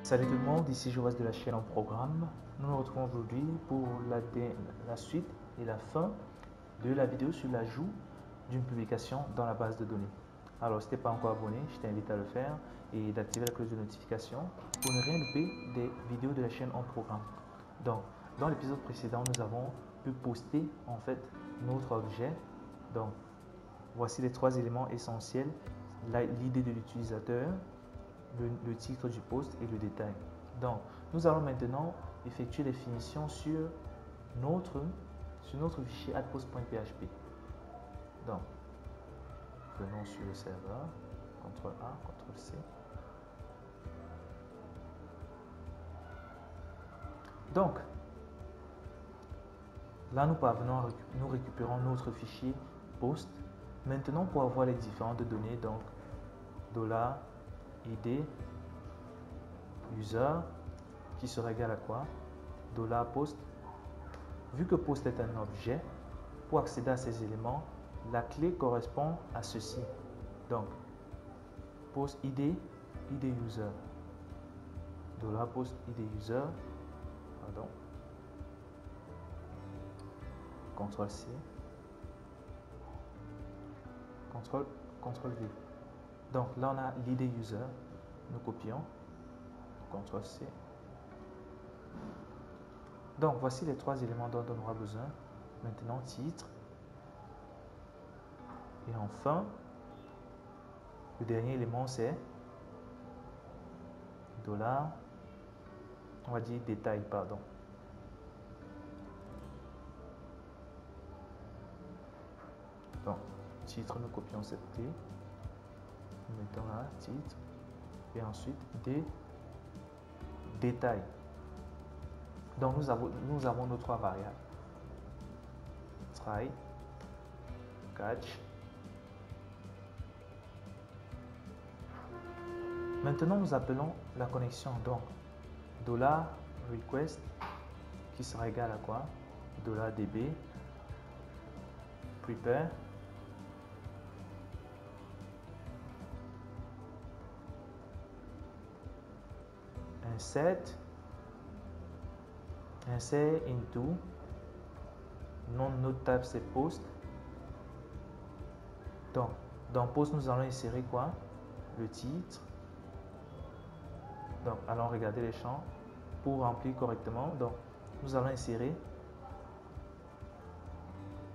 Salut tout le monde, ici Joas de la chaîne en programme. Nous nous retrouvons aujourd'hui pour la suite et la fin de la vidéo sur l'ajout d'une publication dans la base de données. Alors, si tu n'es pas encore abonné, je t'invite à le faire et d'activer la cloche de notification pour ne rien louper des vidéos de la chaîne en programme. Donc, dans l'épisode précédent, nous avons pu poster en fait notre objet. Donc, voici les trois éléments essentiels: l'idée de l'utilisateur, le titre du post et le détail. Donc, nous allons maintenant effectuer les finitions sur notre fichier addpost.php. Donc, venons sur le serveur, CTRL A, CTRL C. Donc, là nous parvenons, nous récupérons notre fichier post. Maintenant, pour avoir les différentes données, donc $id user qui sera égal à quoi? $post. Vu que post est un objet, pour accéder à ces éléments, la clé correspond à ceci. Donc, post id user, $post id user, pardon, CTRL C, CTRL V. Donc là on a l'id user, nous copions, CTRL C. Donc voici les trois éléments dont on aura besoin. Maintenant titre, et enfin le dernier élément c'est $, on va dire détail, pardon. Donc titre, nous copions cette clé, nous mettons là titre et ensuite des détails. Donc nous avons nos trois variables: try, catch. Maintenant nous appelons la connexion, donc $request qui sera égal à quoi? $db prepare insert into non notre type c'est post. Donc dans post nous allons insérer quoi? Le titre. Donc allons regarder les champs pour remplir correctement. Donc nous allons insérer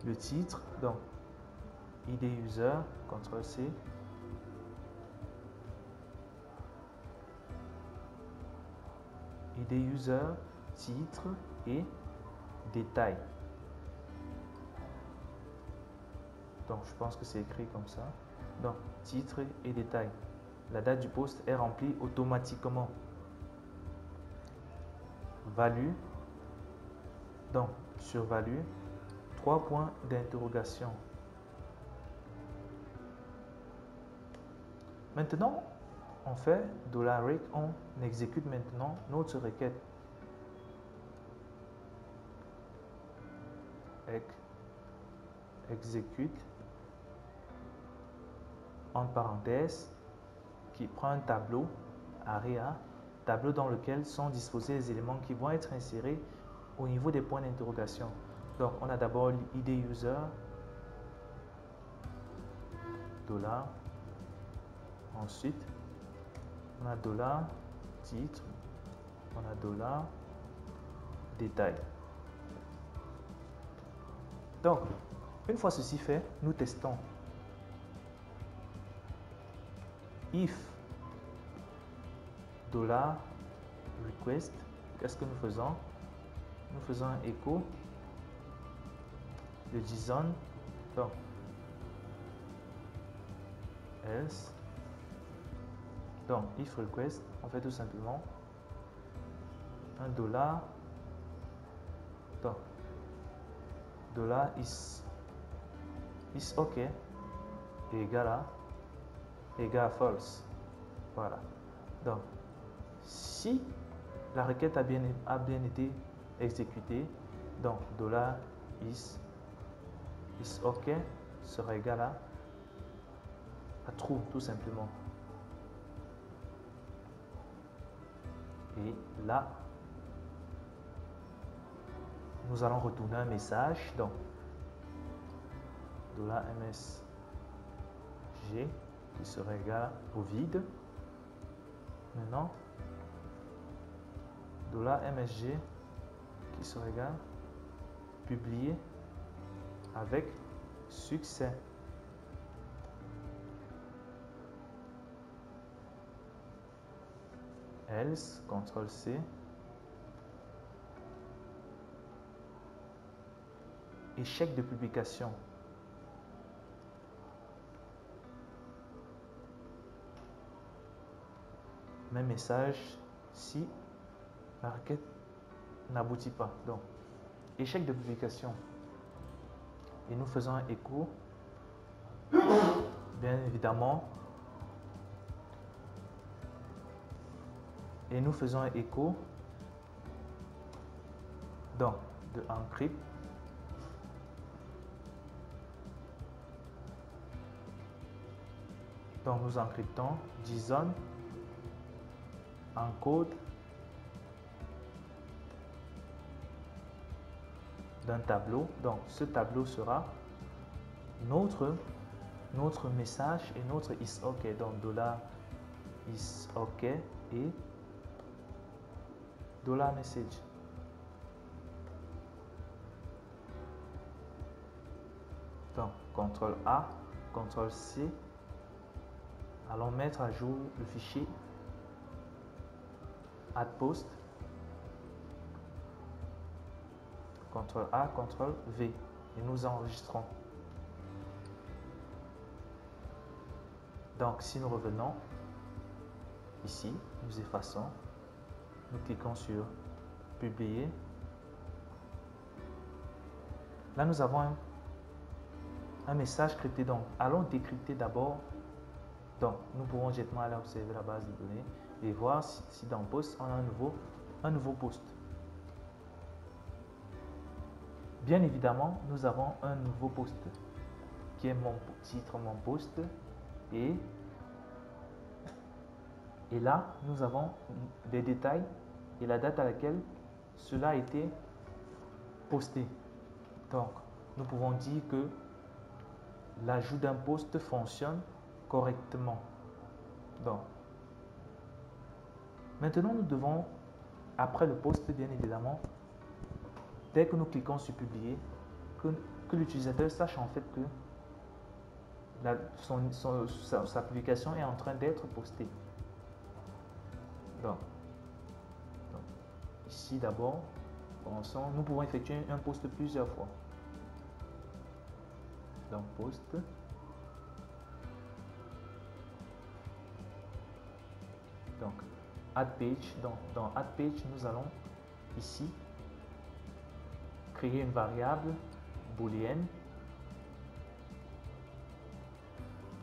le titre, donc id user, CTRL C, id user, titre et détail. Donc je pense que c'est écrit comme ça. Donc titre et détail. La date du post est remplie automatiquement. Value, donc sur value, 3 points d'interrogation. Maintenant on fait $rec, on exécute maintenant notre requête. Exécute en parenthèse qui prend un tableau area, tableau dans lequel sont disposés les éléments qui vont être insérés au niveau des points d'interrogation. Donc on a d'abord l'id user, $, ensuite on a $titre, on a $détail. Donc une fois ceci fait, nous testons. If $request, qu'est-ce que nous faisons? Nous faisons un écho de JSON. Donc else, donc if request, on fait tout simplement un $, donc $is OK est égal à false. Voilà. Donc si la requête a bien été exécutée, donc $is OK sera égal à true, tout simplement. Et là, nous allons retourner un message. Donc, $msg qui sera égal au vide. Maintenant, $msg qui sera égal publié avec succès. Else, CTRL-C. Échec de publication. Même message si la requête n'aboutit pas. Donc, échec de publication. Et nous faisons un écho. Bien évidemment. Et nous faisons un écho donc de encrypt. Donc nous encryptons JSON encode d'un tableau. Donc ce tableau sera notre message et notre is OK. Donc $is OK et $message. Donc CTRL A, CTRL C. Allons mettre à jour le fichier add post. CTRL A, CTRL V et nous enregistrons. Donc si nous revenons ici, nous effaçons, nous cliquons sur publier. Là nous avons un message crypté. Donc allons décrypter d'abord. Donc nous pourrons directement aller observer la base de données et voir si dans post on a un nouveau post. Bien évidemment, nous avons un nouveau post qui est mon titre, mon post, et là nous avons des détails et la date à laquelle cela a été posté. Donc nous pouvons dire que l'ajout d'un post fonctionne correctement. Donc maintenant nous devons, après le post bien évidemment, dès que nous cliquons sur publier, que l'utilisateur sache en fait que sa publication est en train d'être postée. Donc ici d'abord, nous pouvons effectuer un post plusieurs fois. Donc post. Donc add page. Dans add page, nous allons ici créer une variable booléenne.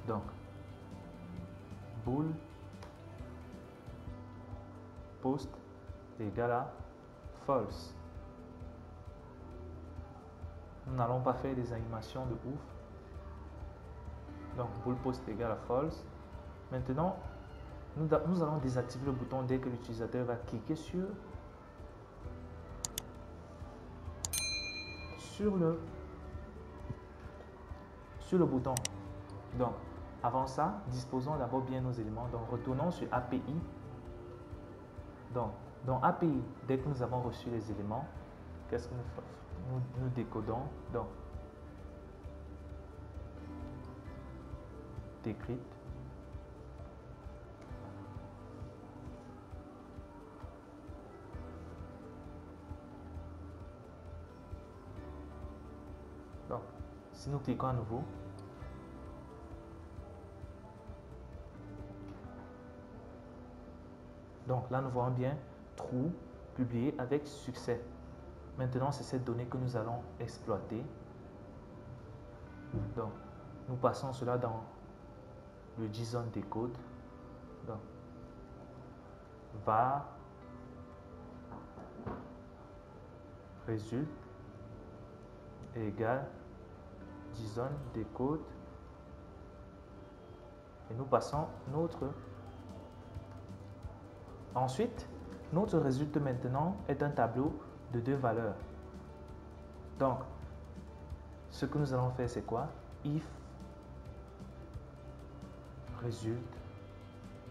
Donc bool post égale à false. Nous n'allons pas faire des animations de ouf. Donc bool post égale à false. Maintenant nous allons désactiver le bouton dès que l'utilisateur va cliquer sur le bouton. Donc avant ça, disposons d'abord bien nos éléments. Donc retournons sur API. Donc dans API, dès que nous avons reçu les éléments, qu'est-ce que nous décodons? Donc decrypt. Donc si nous cliquons à nouveau, donc là nous voyons bien true publié avec succès. Maintenant c'est cette donnée que nous allons exploiter. Donc nous passons cela dans le JSON decode. Donc var résulte égale JSON decode et nous passons notre. Ensuite notre résultat maintenant est un tableau de deux valeurs. Donc, ce que nous allons faire, c'est quoi? If résulte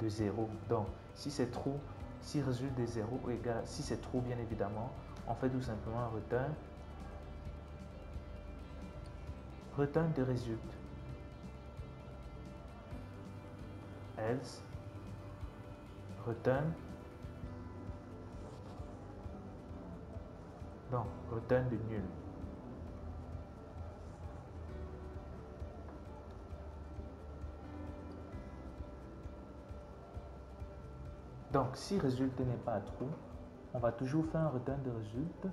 de 0. Donc, si c'est true, si résulte de 0 égale, si c'est true, bien évidemment, on fait tout simplement return de résulte. Else, return, donc return de nul. Donc, si résultat n'est pas true, on va toujours faire un return de résultat.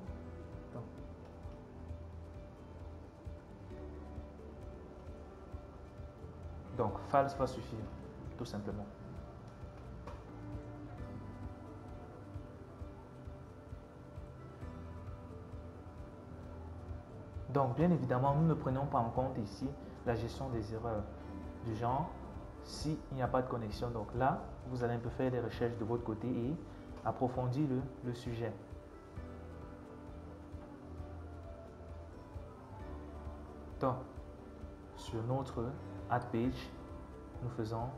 Donc, false va suffire, tout simplement. Donc, bien évidemment, nous ne prenons pas en compte ici la gestion des erreurs du genre s'il n'y a pas de connexion. Donc là, vous allez un peu faire des recherches de votre côté et approfondir le sujet. Donc, sur notre add page, nous faisons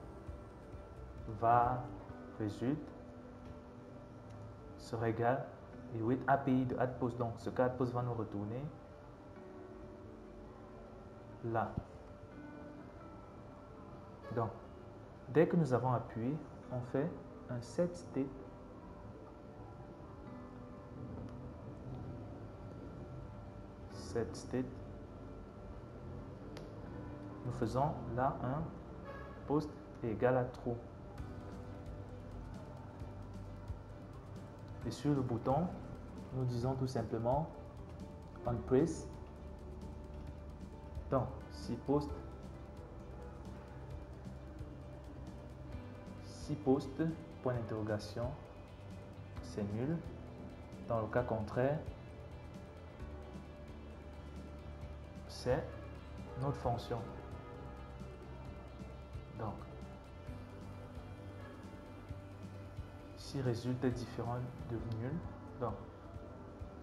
var result sera égal et with API de add post. Donc, ce que add post va nous retourner là. Donc, dès que nous avons appuyé, on fait un set state nous faisons là un post égal à true. Et sur le bouton, nous disons tout simplement on press. Donc, si post point d'interrogation, c'est nul. Dans le cas contraire, c'est notre fonction. Donc, si résultat est différent de nul, donc,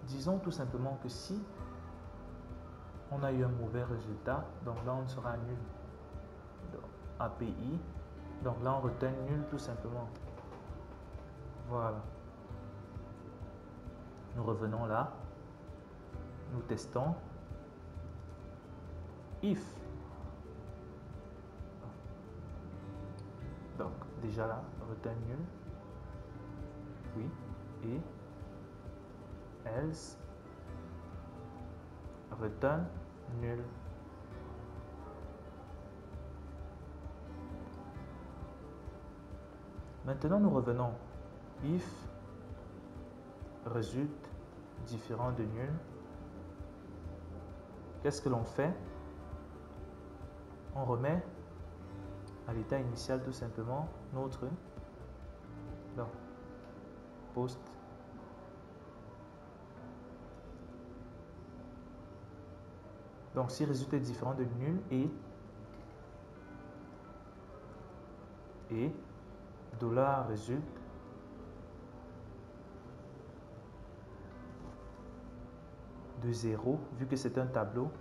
disons tout simplement que si on a eu un mauvais résultat, donc là on sera nul. Donc, API, donc là on retient nul tout simplement. Voilà. Nous revenons là, nous testons. If, donc déjà là, return nul, oui, et else, return nul. Maintenant nous revenons. If résulte différent de nul, qu'est-ce que l'on fait? On remet à l'état initial tout simplement notre post donc si résultat est différent de nul et dollar résulte de 0 vu que c'est un tableau.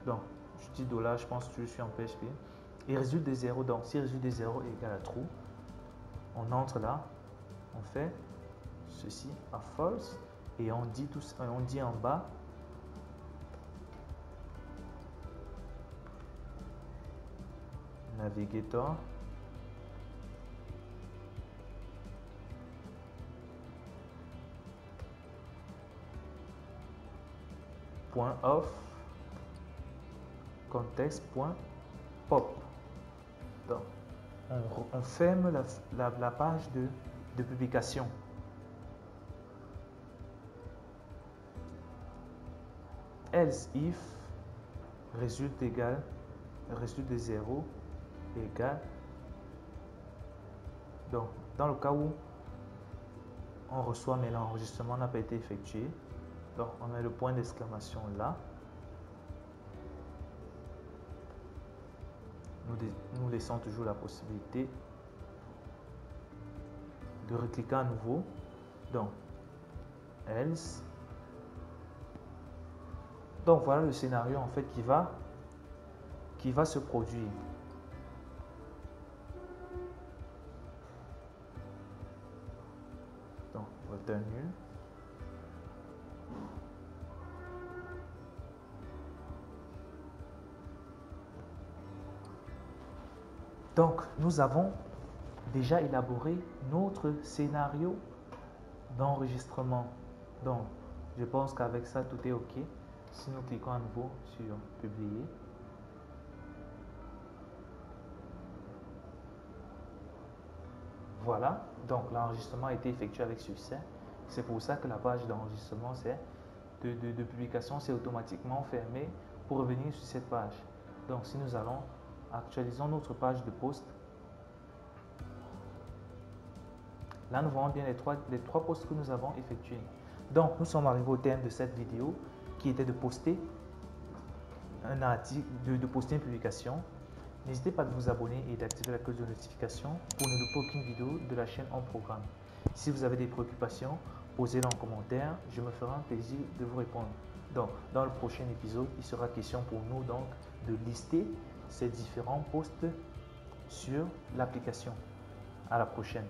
Donc, je dis dollar, je pense que je suis en PHP. Et résulte de 0. Donc, si résulte de 0 est égal à true, on entre là, on fait ceci à false et on dit en bas navigator .off context.pop. Donc, on ferme la page de publication. Else if résulte de 0 égale. Donc, dans le cas où on reçoit mais l'enregistrement n'a pas été effectué, donc on met le point d'exclamation là. Nous laissons toujours la possibilité de recliquer à nouveau. Donc, else. Donc voilà le scénario en fait qui va se produire. Donc, return nul. Donc, nous avons déjà élaboré notre scénario d'enregistrement. Donc, je pense qu'avec ça, tout est OK. Si nous cliquons à nouveau sur publier, voilà. Donc, l'enregistrement a été effectué avec succès. C'est pour ça que la page d'enregistrement de publication s'est automatiquement fermée pour revenir sur cette page. Donc, si nous allons actualisons notre page de post, là nous voyons bien les trois posts que nous avons effectués. Donc nous sommes arrivés au terme de cette vidéo qui était de poster un article, de poster une publication. N'hésitez pas à vous abonner et d'activer la cloche de notification pour ne louper aucune vidéo de la chaîne en programme. Si vous avez des préoccupations, posez-les en commentaire, je me ferai un plaisir de vous répondre. Donc dans le prochain épisode, il sera question pour nous donc de lister ces différents posts sur l'application. À la prochaine.